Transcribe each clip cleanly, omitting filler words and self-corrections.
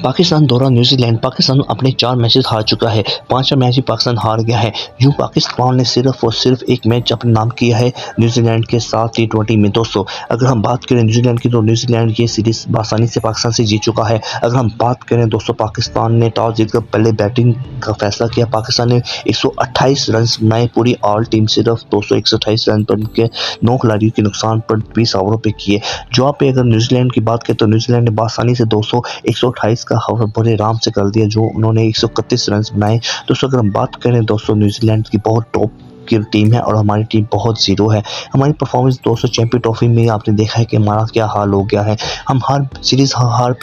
पाकिस्तान दौरा न्यूजीलैंड। पाकिस्तान अपने 4 मैचेस हार चुका है, 5वां मैच भी पाकिस्तान हार गया है। यूं पाकिस्तान ने सिर्फ और सिर्फ एक मैच अपने नाम किया है न्यूजीलैंड के साथ T20 में। दोस्तों अगर हम बात करें न्यूजीलैंड की, तो न्यूजीलैंड ये सीरीज आसानी से पाकिस्तान से जीत चुका है। अगर हम बात करें दोस्तों, पाकिस्तान ने टॉस जीतकर पहले बैटिंग का फैसला किया। पाकिस्तान ने 128 रन बनाए पूरी ऑल टीम, सिर्फ 228 रन पर के 9 खिलाड़ियों के नुकसान पर 20 ओवरों पे किए। जवाब पे अगर न्यूजीलैंड की बात करें, तो न्यूजीलैंड ने आसानी से 128 का हवा बड़े आराम से कर दिया, जो उन्होंने 131 रन बनाए। दोस्तों अगर हम बात करें दोस्तों, न्यूजीलैंड की बहुत टॉप की टीम है और हमारी टीम बहुत जीरो है। हमारी परफॉर्मेंस दोस्तों चैंपियन ट्रॉफी में आपने देखा है कि हमारा क्या हाल हो गया है। हम हर सीरीज हार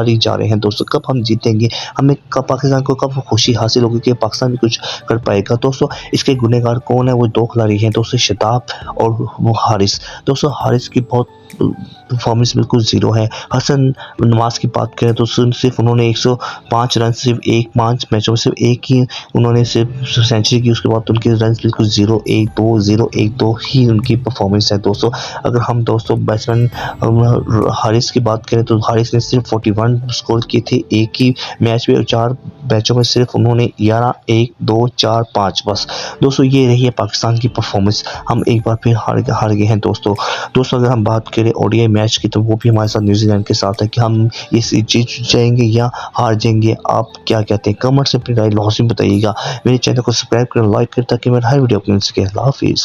ही जा रहे हैं। दोस्तों कब हम जीतेंगे, हमें कब पाकिस्तान को कब खुशी हासिल होगी कि पाकिस्तान भी कुछ कर पाएगा। दोस्तों इसके गुनहगार कौन है? वो 2 खिलाड़ी हैं दोस्तों, शताब और वो हारिस। दोस्तों हारिस की बहुत परफॉर्मेंस बिल्कुल जीरो है। हसन नवाज की बात करें तो सिर्फ उन्होंने 105 रन सिर्फ 5 मैचों में सिर्फ एक ही उन्होंने सिर्फ सेंचुरी की, उसके बाद उनके रन बिल्कुल 0-1-2 ही उनकी परफॉर्मेंस है। दोस्तों अगर हम दोस्तों बैट्समैन हारिस की बात करें, तो हारिस ने सिर्फ 41 स्कोर किए थे एक ही मैच में, और 4 मैचों में सिर्फ उन्होंने 11-1-2-4-5 बस। दोस्तों ये रही है पाकिस्तान की परफॉर्मेंस, हम एक बार फिर हार गए हैं। दोस्तों अगर हम बात करें ओडीआई मैच की, तो वो भी हमारे साथ न्यूजीलैंड के साथ है कि हम ये जीत जाएंगे या हार जाएंगे। आप क्या कहते हैं? कमेंट से अपनी राय लाजमी बताइएगा। मेरे चैनल को सब्सक्राइब करें, लाइक करें, ताकि मेरा हर वीडियो आपको मिल सके। अल्लाह हाफिज़।